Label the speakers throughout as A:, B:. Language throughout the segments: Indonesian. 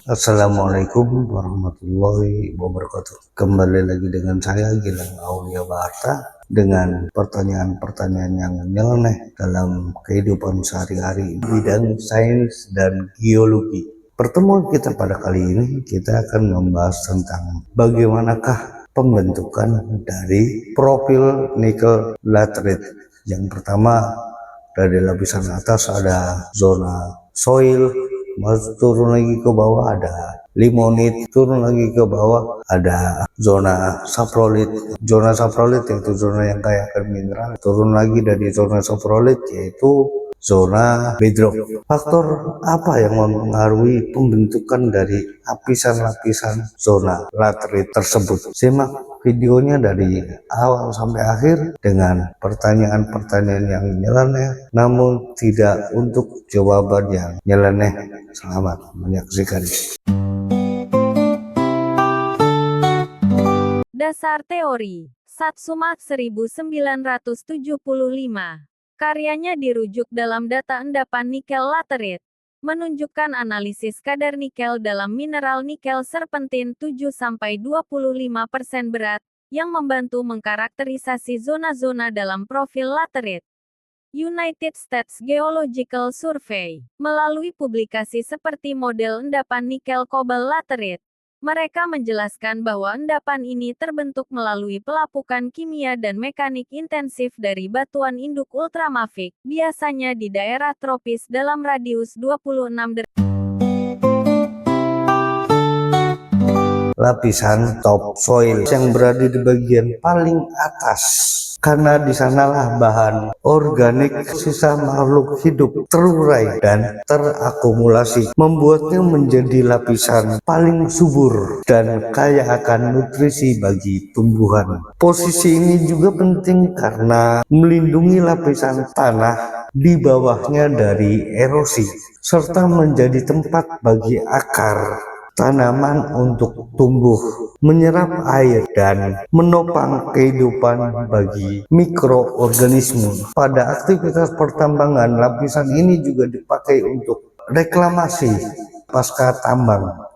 A: Assalamualaikum warahmatullahi wabarakatuh. Kembali lagi dengan saya Gilang Aulia Barta dengan pertanyaan-pertanyaan yang nyeleneh dalam kehidupan sehari-hari bidang sains dan geologi. Pertemuan kita pada kali ini kita akan membahas tentang bagaimanakah pembentukan dari profil nikel laterite. Yang pertama, dari lapisan atas ada zona soil, turun lagi ke bawah ada limonit, turun lagi ke bawah ada zona saprolit. Zona saprolit yaitu zona yang kaya akan mineral. Turun lagi dari zona saprolit yaitu zona bedrock. Faktor apa yang mempengaruhi pembentukan dari lapisan-lapisan zona laterite tersebut? Simak videonya dari awal sampai akhir dengan pertanyaan-pertanyaan yang nyeleneh namun tidak untuk jawaban yang nyeleneh. Selamat menyaksikan.
B: Dasar teori Satsuma 1975. Karyanya dirujuk dalam data endapan nikel laterite, menunjukkan analisis kadar nikel dalam mineral nikel serpentin 7-25% berat, yang membantu mengkarakterisasi zona-zona dalam profil laterite. United States Geological Survey, melalui publikasi seperti model endapan nikel kobalt laterite, mereka menjelaskan bahwa endapan ini terbentuk melalui pelapukan kimia dan mekanik intensif dari batuan induk ultramafik, biasanya di daerah tropis dalam radius 26 derajat.
A: Lapisan topsoil yang berada di bagian paling atas, karena di sanalah bahan organik sisa makhluk hidup terurai dan terakumulasi, membuatnya menjadi lapisan paling subur dan kaya akan nutrisi bagi tumbuhan. Posisi ini juga penting karena melindungi lapisan tanah di bawahnya dari erosi, serta menjadi tempat bagi akar tanaman untuk tumbuh, menyerap air, dan menopang kehidupan bagi mikroorganisme. Pada aktivitas pertambangan, lapisan ini juga dipakai untuk reklamasi pasca tambang.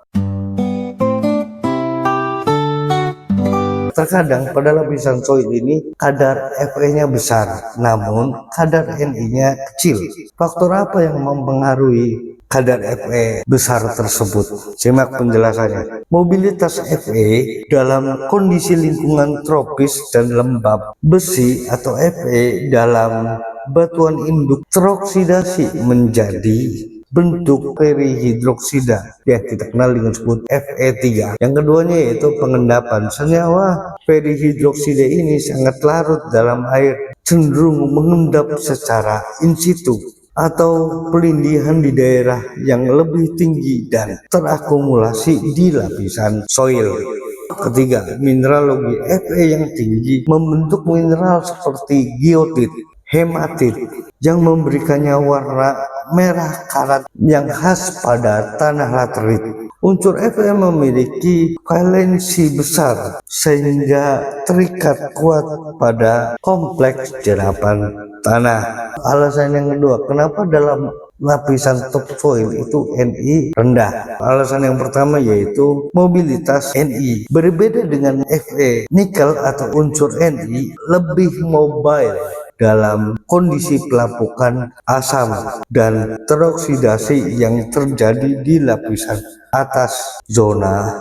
A: Terkadang pada lapisan soil ini kadar Fe-nya besar, namun kadar Ni-nya kecil. Faktor apa yang mempengaruhi kadar Fe besar tersebut? Simak penjelasannya. Mobilitas Fe dalam kondisi lingkungan tropis dan lembab. Besi atau Fe dalam batuan induk teroksidasi menjadi bentuk ferihidroksida yang kita kenal dengan sebut Fe3. Yang keduanya yaitu pengendapan. Senyawa ferihidroksida ini sangat larut dalam air, cenderung mengendap secara in situ atau pelindihan di daerah yang lebih tinggi dan terakumulasi di lapisan soil. Ketiga, mineralogi. Fe yang tinggi membentuk mineral seperti giotit, hematit yang memberikannya warna merah karat yang khas pada tanah laterite. Unsur Fe memiliki valensi besar sehingga terikat kuat pada kompleks jerapan tanah. Alasan yang kedua, kenapa dalam lapisan topsoil itu Ni rendah? Alasan yang pertama yaitu mobilitas Ni. Berbeda dengan Fe, nikel atau unsur Ni lebih mobile dalam kondisi pelapukan asam dan teroksidasi yang terjadi di lapisan atas zona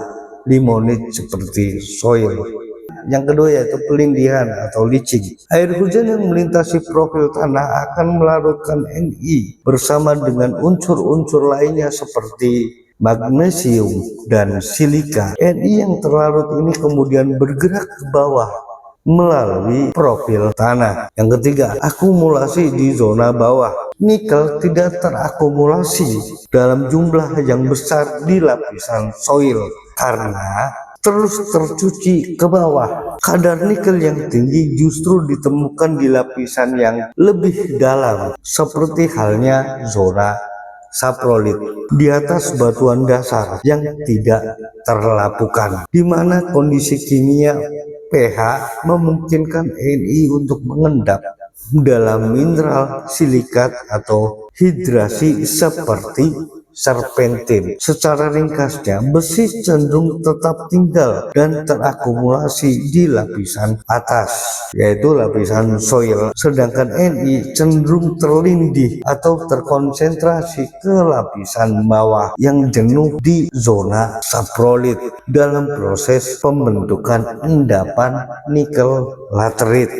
A: limonit seperti soil. Yang kedua yaitu pelindihan atau leaching. Air hujan yang melintasi profil tanah akan melarutkan Ni bersama dengan unsur-unsur lainnya seperti magnesium dan silika. Ni yang terlarut ini kemudian bergerak ke bawah melalui profil tanah. Yang ketiga, akumulasi di zona bawah. Nikel tidak terakumulasi dalam jumlah yang besar di lapisan soil karena terus tercuci ke bawah. Kadar nikel yang tinggi justru ditemukan di lapisan yang lebih dalam, seperti halnya zona saprolit di atas batuan dasar yang tidak terlapukan, di mana kondisi kimia pH memungkinkan Ni untuk mengendap dalam mineral silikat atau hidrasi seperti serpentin. Secara ringkasnya, besi cenderung tetap tinggal dan terakumulasi di lapisan atas, yaitu lapisan soil, sedangkan Ni cenderung terlindih atau terkonsentrasi ke lapisan bawah yang jenuh di zona saprolit dalam proses pembentukan endapan nikel laterit.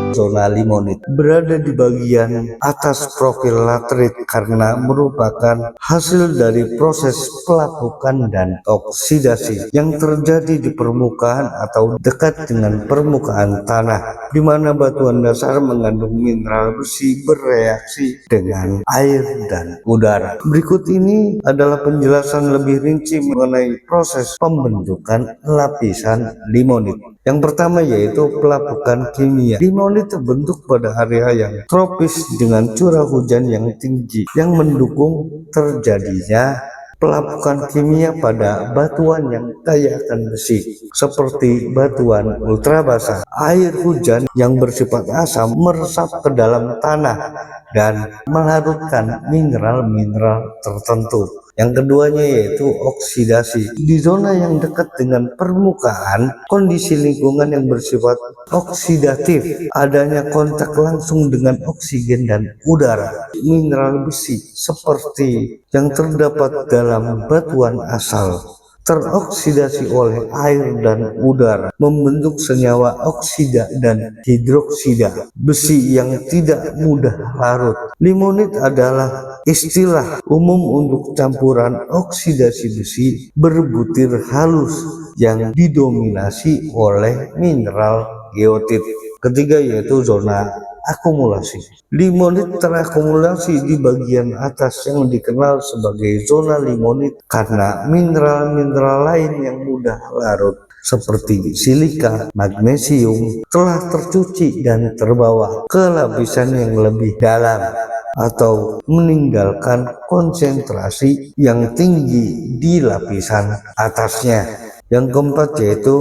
A: Zona limonit berada di bagian atas profil laterit karena merupakan hasil dari proses pelapukan dan oksidasi yang terjadi di permukaan atau dekat dengan permukaan tanah, di mana batuan dasar mengandung mineral besi bereaksi dengan air dan udara. Berikut ini adalah penjelasan lebih rinci mengenai proses pembentukan lapisan limonit. Yang pertama yaitu pelapukan kimia. Limonit terbentuk pada area yang tropis dengan curah hujan yang tinggi yang mendukung terjadinya pelapukan kimia pada batuan yang kaya akan besi seperti batuan ultrabasa. Air hujan yang bersifat asam meresap ke dalam tanah dan melarutkan mineral-mineral tertentu. Yang keduanya yaitu oksidasi. Di zona yang dekat dengan permukaan, kondisi lingkungan yang bersifat oksidatif, adanya kontak langsung dengan oksigen dan udara. Mineral besi seperti yang terdapat dalam batuan asal teroksidasi oleh air dan udara, membentuk senyawa oksida dan hidroksida besi yang tidak mudah larut. Limonit adalah istilah umum untuk campuran oksidasi besi berbutir halus yang didominasi oleh mineral geotit. Ketiga yaitu zona akumulasi. Limonit terakumulasi di bagian atas yang dikenal sebagai zona limonit karena mineral-mineral lain yang mudah larut seperti silika, magnesium telah tercuci dan terbawa ke lapisan yang lebih dalam atau meninggalkan konsentrasi yang tinggi di lapisan atasnya. Yang keempat yaitu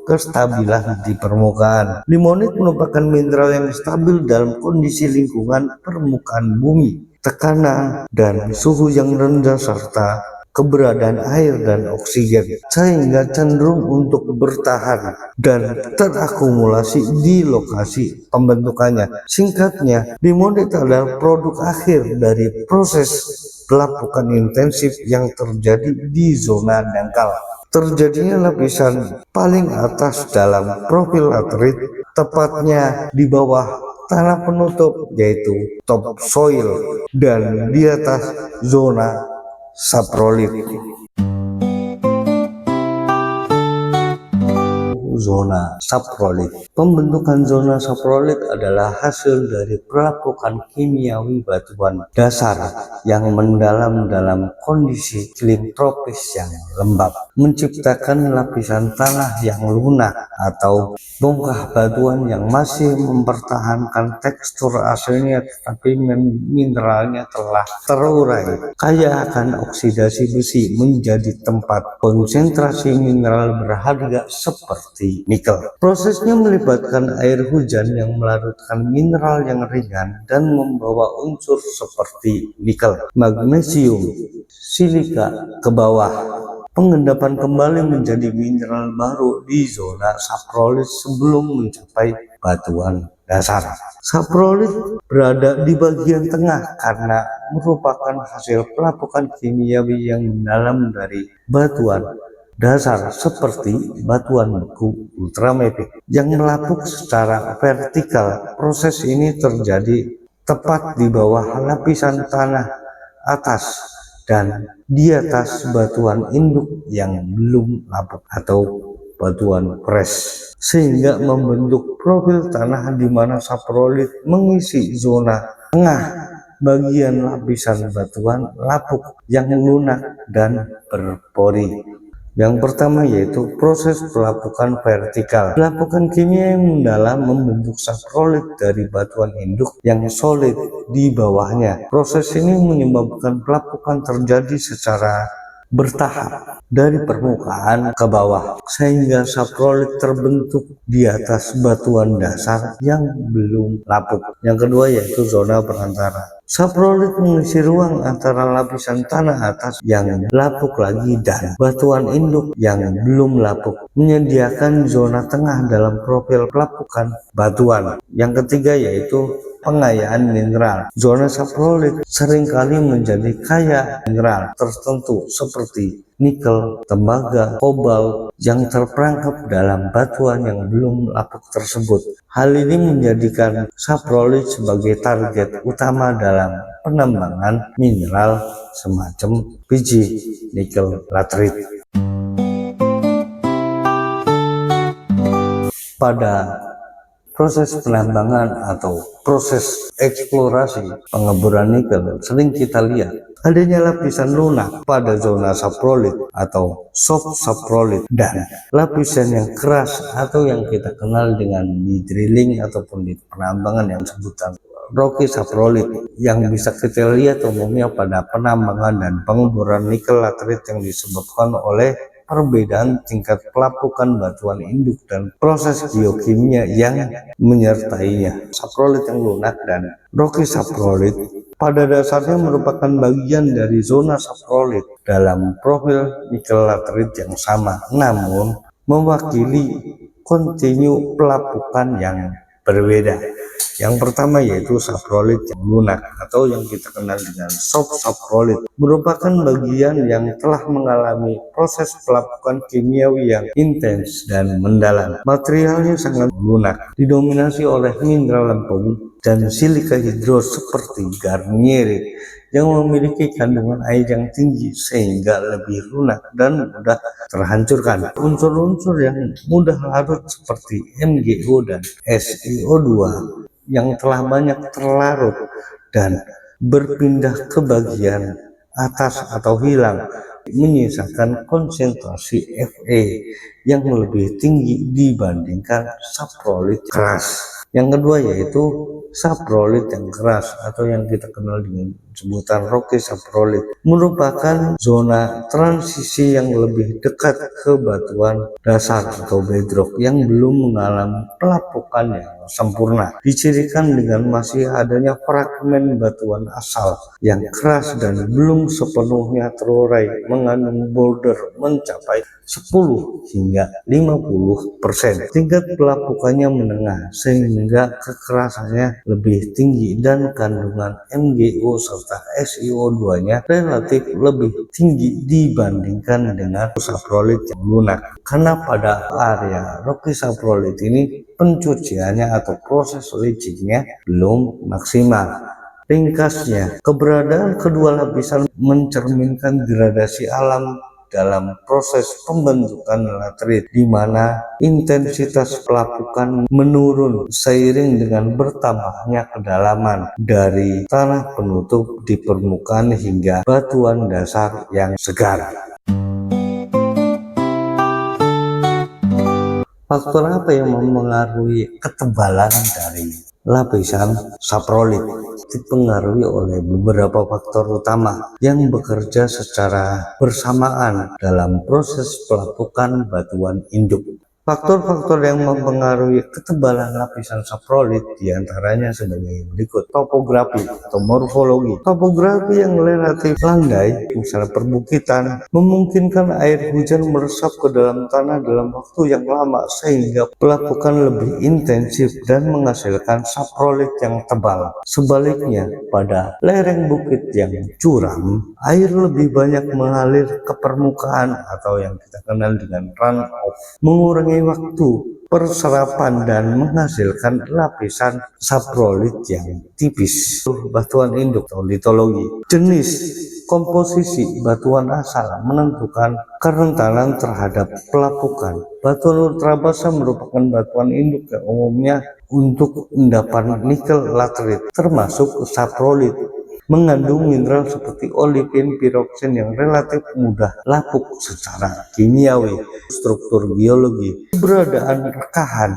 A: kestabilan di permukaan. Limonit merupakan mineral yang stabil dalam kondisi lingkungan permukaan bumi, tekanan dan suhu yang rendah serta keberadaan air dan oksigen, sehingga cenderung untuk bertahan dan terakumulasi di lokasi pembentukannya. Singkatnya, limonit adalah produk akhir dari proses pelapukan intensif yang terjadi di zona dangkal. Terjadinya lapisan paling atas dalam profil laterit, tepatnya di bawah tanah penutup yaitu topsoil dan di atas zona saprolit. Zona saprolit. Pembentukan zona saprolit adalah hasil dari pelapukan kimiawi batuan dasar yang mendalam dalam kondisi iklim tropis yang lembab, menciptakan lapisan tanah yang lunak atau bongkah batuan yang masih mempertahankan tekstur aslinya tetapi mineralnya telah terurai, kaya akan oksidasi besi, menjadi tempat konsentrasi mineral berharga seperti nikel. Prosesnya melibatkan air hujan yang melarutkan mineral yang ringan dan membawa unsur seperti nikel, magnesium, silika ke bawah. Pengendapan kembali menjadi mineral baru di zona saprolit sebelum mencapai batuan dasar. Saprolit berada di bagian tengah karena merupakan hasil pelapukan kimiawi yang mendalam dari batuan dasar seperti batuan beku ultramafic yang melapuk secara vertikal. Proses ini terjadi tepat di bawah lapisan tanah atas dan di atas batuan induk yang belum lapuk atau batuan pres, sehingga membentuk profil tanah di mana saprolit mengisi zona tengah bagian lapisan batuan lapuk yang lunak dan berpori. Yang pertama yaitu proses pelapukan vertikal. Pelapukan kimia yang mendalam membentuk saprolit dari batuan induk yang solid di bawahnya. Proses ini menyebabkan pelapukan terjadi secara bertahap dari permukaan ke bawah sehingga saprolit terbentuk di atas batuan dasar yang belum lapuk. Yang kedua yaitu zona perantara. Saprolit mengisi ruang antara lapisan tanah atas yang lapuk lagi dan batuan induk yang belum lapuk, menyediakan zona tengah dalam profil pelapukan batuan. Yang ketiga yaitu pengayaan mineral. Zona saprolit seringkali menjadi kaya mineral tertentu seperti nikel, tembaga, kobalt yang terperangkap dalam batuan yang belum lapuk tersebut. Hal ini menjadikan saprolit sebagai target utama dalam penambangan mineral semacam biji nikel laterit. Pada proses penambangan atau proses eksplorasi pengeboran nikel sering kita lihat adanya lapisan lunak pada zona saprolit atau soft saprolit dan lapisan yang keras atau yang kita kenal dengan di drilling ataupun di penambangan yang sebutan rocky saprolit yang bisa kita lihat umumnya pada penambangan dan pengeboran nikel laterit yang disebabkan oleh perbedaan tingkat pelapukan batuan induk dan proses geokimia yang menyertainya. Saprolit yang lunak dan rocky saprolit pada dasarnya merupakan bagian dari zona saprolit dalam profil nikel laterit yang sama, namun mewakili kontinu pelapukan yang berbeda. Yang pertama yaitu saprolit yang lunak atau yang kita kenal dengan soft saprolit, merupakan bagian yang telah mengalami proses pelapukan kimiawi yang intens dan mendalam. Materialnya sangat lunak, didominasi oleh mineral lempung dan silika hidro seperti garnierit yang memiliki kandungan air yang tinggi sehingga lebih lunak dan mudah terhancurkan. Unsur-unsur yang mudah larut seperti MgO dan SiO2 yang telah banyak terlarut dan berpindah ke bagian atas atau hilang menyisakan konsentrasi Fe yang lebih tinggi dibandingkan saprolit keras. Yang kedua yaitu saprolit yang keras atau yang kita kenal dengan sebutan rocky saprolit, merupakan zona transisi yang lebih dekat ke batuan dasar atau bedrock yang belum mengalami pelapukan yang sempurna, dicirikan dengan masih adanya fragmen batuan asal yang keras dan belum sepenuhnya terurai mengandung boulder mencapai 10 hingga 50%. Tingkat pelapukannya menengah sehingga kekerasannya lebih tinggi dan kandungan MgO serta SiO2-nya relatif lebih tinggi dibandingkan dengan saprolit yang lunak. Karena pada area rocky saprolit ini pencuciannya atau proses leachingnya belum maksimal. Ringkasnya, keberadaan kedua lapisan mencerminkan gradasi alam dalam proses pembentukan laterit, di mana intensitas pelapukan menurun seiring dengan bertambahnya kedalaman dari tanah penutup di permukaan hingga batuan dasar yang segar. Faktor apa yang mempengaruhi ketebalan dari lapisan saprolit? Dipengaruhi oleh beberapa faktor utama yang bekerja secara bersamaan dalam proses pelapukan batuan induk. Faktor-faktor yang mempengaruhi ketebalan lapisan saprolit diantaranya sebagai berikut. Topografi atau morfologi. Topografi yang relatif landai, misalnya perbukitan, memungkinkan air hujan meresap ke dalam tanah dalam waktu yang lama sehingga pelapukan lebih intensif dan menghasilkan saprolit yang tebal. Sebaliknya, pada lereng bukit yang curam, air lebih banyak mengalir ke permukaan atau yang kita kenal dengan runoff, mengurangi waktu perserapan dan menghasilkan lapisan saprolit yang tipis. Batuan induk atau litologi. Jenis komposisi batuan asal menentukan kerentanan terhadap pelapukan. Batuan ultrabasa merupakan batuan induk yang umumnya untuk endapan nikel laterit, termasuk saprolit. Mengandung mineral seperti olivin, piroksin yang relatif mudah lapuk secara kimiawi. Struktur geologi, keberadaan rekahan,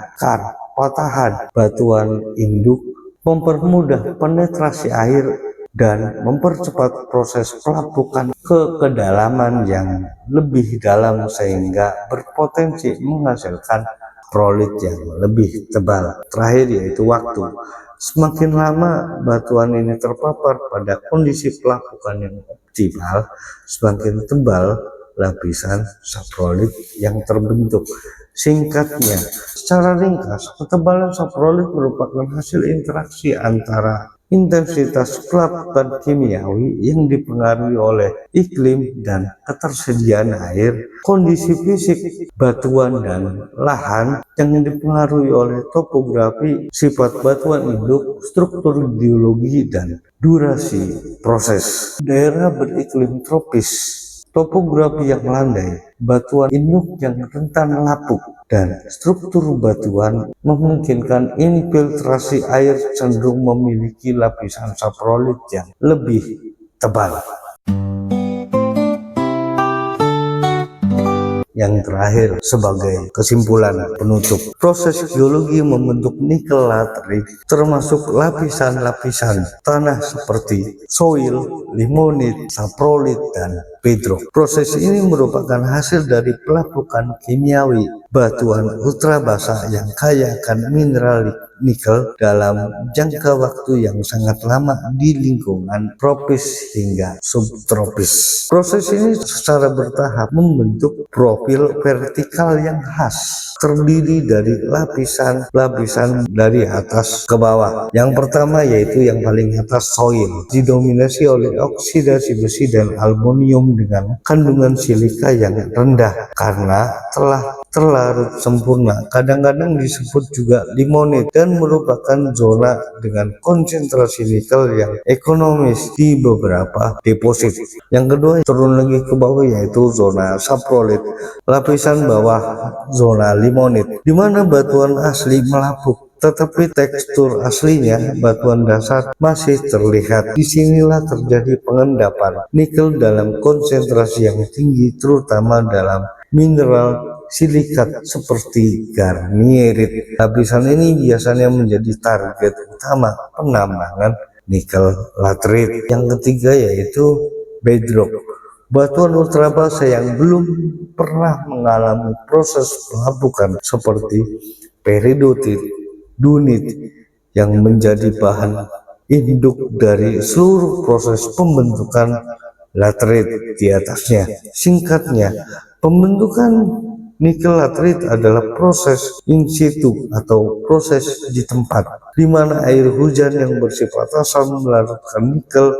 A: patahan batuan induk mempermudah penetrasi air dan mempercepat proses pelapukan ke kedalaman yang lebih dalam sehingga berpotensi menghasilkan prolit yang lebih tebal. Terakhir yaitu waktu. Semakin lama batuan ini terpapar pada kondisi pelapukan yang optimal, semakin tebal lapisan saprolit yang terbentuk. Singkatnya, secara ringkas, ketebalan saprolit merupakan hasil interaksi antara intensitas pelapukan kimiawi yang dipengaruhi oleh iklim dan ketersediaan air, kondisi fisik batuan dan lahan yang dipengaruhi oleh topografi, sifat batuan induk, struktur geologi, dan durasi proses. Daerah beriklim tropis, topografi yang landai, batuan induk yang rentan lapuk, dan struktur batuan memungkinkan infiltrasi air cenderung memiliki lapisan saprolit yang lebih tebal. Yang terakhir, sebagai kesimpulan penutup, proses geologi membentuk nikel laterit termasuk lapisan-lapisan tanah seperti soil, limonit, saprolit, dan bedrock. Proses ini merupakan hasil dari pelapukan kimiawi batuan ultrabasa yang kaya akan mineral nikel dalam jangka waktu yang sangat lama di lingkungan tropis hingga subtropis. Proses ini secara bertahap membentuk profil vertikal yang khas, terdiri dari lapisan-lapisan dari atas ke bawah. Yang pertama yaitu yang paling atas, soil, didominasi oleh oksidasi besi dan aluminium dengan kandungan silika yang rendah karena telah terlarut sempurna. Kadang-kadang disebut juga limonit dan merupakan zona dengan konsentrasi nikel yang ekonomis di beberapa deposit. Yang kedua, turun lagi ke bawah yaitu zona saprolit, lapisan bawah zona limonit, di mana batuan asli melapuk tetapi tekstur aslinya batuan dasar masih terlihat. Disinilah terjadi pengendapan nikel dalam konsentrasi yang tinggi, terutama dalam mineral silikat seperti garnierit. Lapisan ini biasanya menjadi target utama penambangan nikel laterit. Yang ketiga yaitu bedrock, batuan ultrabasa yang belum pernah mengalami proses pelapukan seperti peridotit, dunit, yang menjadi bahan induk dari seluruh proses pembentukan laterit di atasnya. Singkatnya, pembentukan nikel laterit adalah proses in situ atau proses di tempat, di mana air hujan yang bersifat asal melarutkan nikel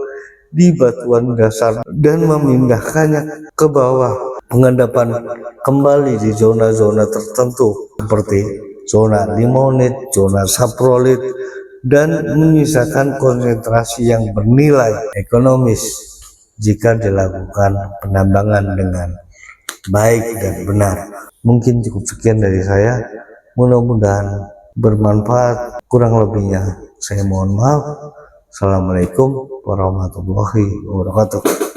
A: di batuan dasar dan memindahkannya ke bawah. Pengendapan kembali di zona-zona tertentu seperti zona limonit, zona saprolit, dan menyisakan konsentrasi yang bernilai ekonomis jika dilakukan penambangan dengan baik dan benar. Mungkin cukup sekian dari saya, mudah-mudahan bermanfaat. Kurang lebihnya saya mohon maaf. Assalamualaikum warahmatullahi wabarakatuh.